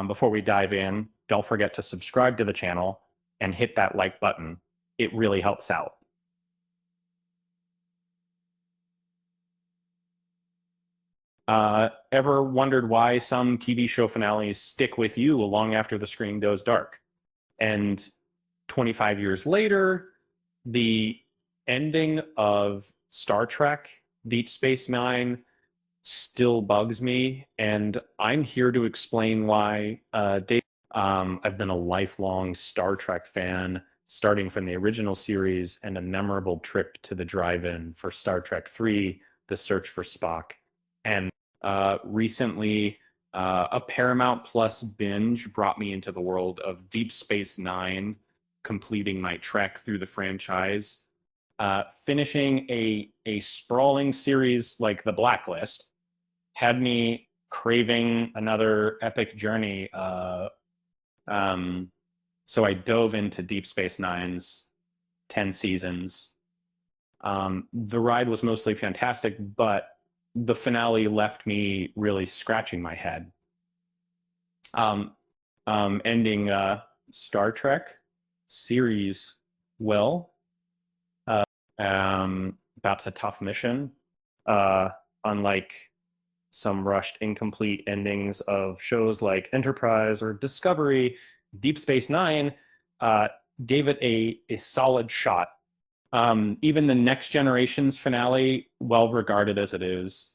Before we dive in, don't forget to subscribe to the channel and hit that like button. It really helps out. Ever wondered why some TV show finales stick with you long after the screen goes dark? And 25 years later, the ending of Star Trek Deep Space Nine still bugs me, and I'm here to explain why. I've been a lifelong Star Trek fan, starting from the original series and a memorable trip to the drive-in for Star Trek 3, The Search for Spock. And recently, a Paramount Plus binge brought me into the world of Deep Space Nine, completing my trek through the franchise. Finishing a sprawling series like The Blacklist had me craving another epic journey. Um, so I dove into Deep Space Nine's 10 seasons. The ride was mostly fantastic, but the finale left me really scratching my head. Um, Ending Star Trek series well. That's a tough mission. Uh, Unlike some rushed, incomplete endings of shows like Enterprise or Discovery, Deep Space Nine uh, gave it a solid shot. Even the Next Generation's finale, well regarded as it is,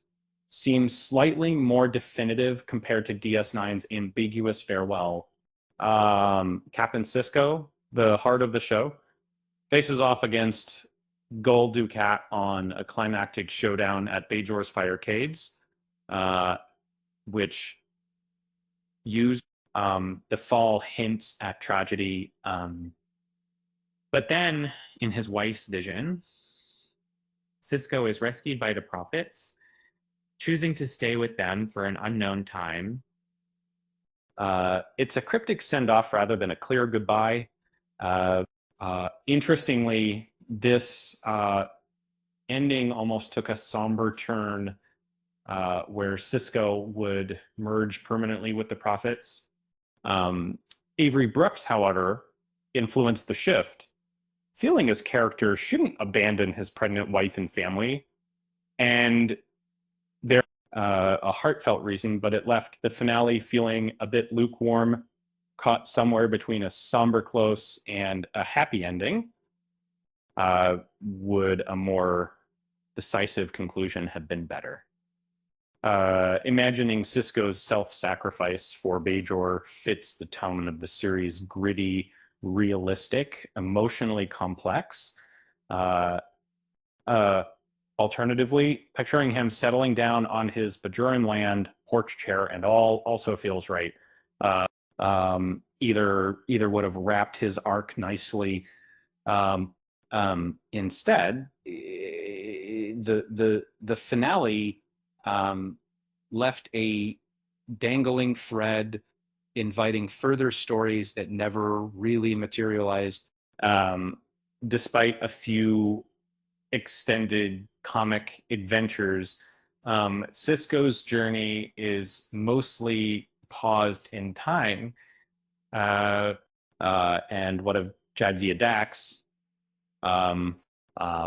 seems slightly more definitive compared to DS9's ambiguous farewell. Captain Sisko, the heart of the show, faces off against Gul Dukat on a climactic showdown at Bajor's Firecades, uh, which used the fall hints at tragedy. But then, in his wife's vision, Sisko is rescued by the prophets, choosing to stay with them for an unknown time. It's a cryptic send off rather than a clear goodbye. Uh, Interestingly, this ending almost took a somber turn where Sisko would merge permanently with the prophets. Um, Avery Brooks, however, influenced the shift, feeling his character shouldn't abandon his pregnant wife and family. And there a heartfelt reason, but it left the finale feeling a bit lukewarm, caught somewhere between a somber close and a happy ending. Would a more decisive conclusion have been better? Imagining Sisko's self-sacrifice for Bajor fits the tone of the series' gritty, realistic, emotionally complex. Uh, uh, Alternatively, picturing him settling down on his Bajoran land, porch chair and all, also feels right. Either would have wrapped his arc nicely. Instead, the finale left a dangling thread, inviting further stories that never really materialized, um, despite a few extended comic adventures. Sisko's journey is mostly paused in time, uh, and what of Jadzia Dax, um,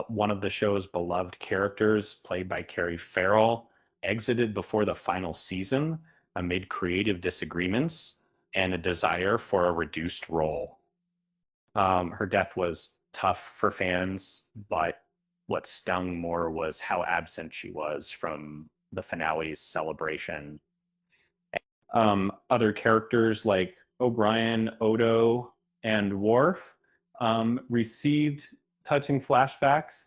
one of the show's beloved characters, played by Carrie Farrell, exited before the final season amid creative disagreements and a desire for a reduced role. Her death was tough for fans, but what stung more was how absent she was from the finale's celebration. Other characters like O'Brien, Odo, and Worf received touching flashbacks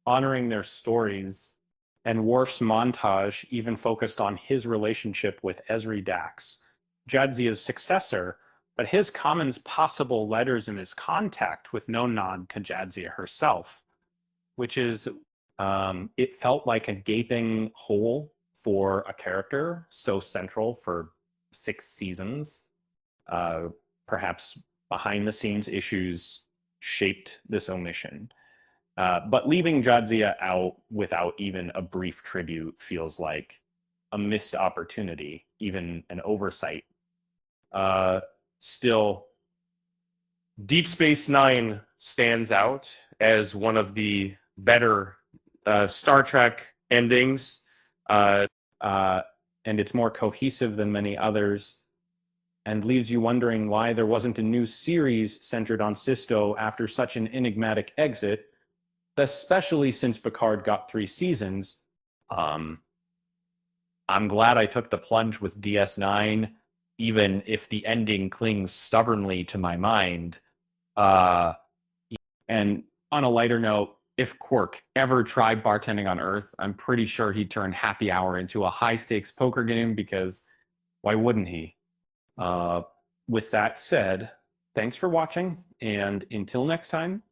honoring their stories, and Worf's montage even focused on his relationship with Ezri Dax, Jadzia's successor, but his comments possible letters in his contact with no nod to Jadzia herself, which is, it felt like a gaping hole for a character so central for 6 seasons. Uh, Perhaps behind the scenes issues shaped this omission. But leaving Jadzia out without even a brief tribute feels like a missed opportunity, even an oversight. Still, Deep Space Nine stands out as one of the better Star Trek endings, uh, and it's more cohesive than many others, and leaves you wondering why there wasn't a new series centered on Sisto after such an enigmatic exit, especially since Picard got 3 seasons. Um, I'm glad I took the plunge with DS9, even if the ending clings stubbornly to my mind. Uh, and on a lighter note, if Quark ever tried bartending on Earth, I'm pretty sure he'd turn Happy Hour into a high stakes poker game because why wouldn't he? Uh, with that said, thanks for watching, and until next time,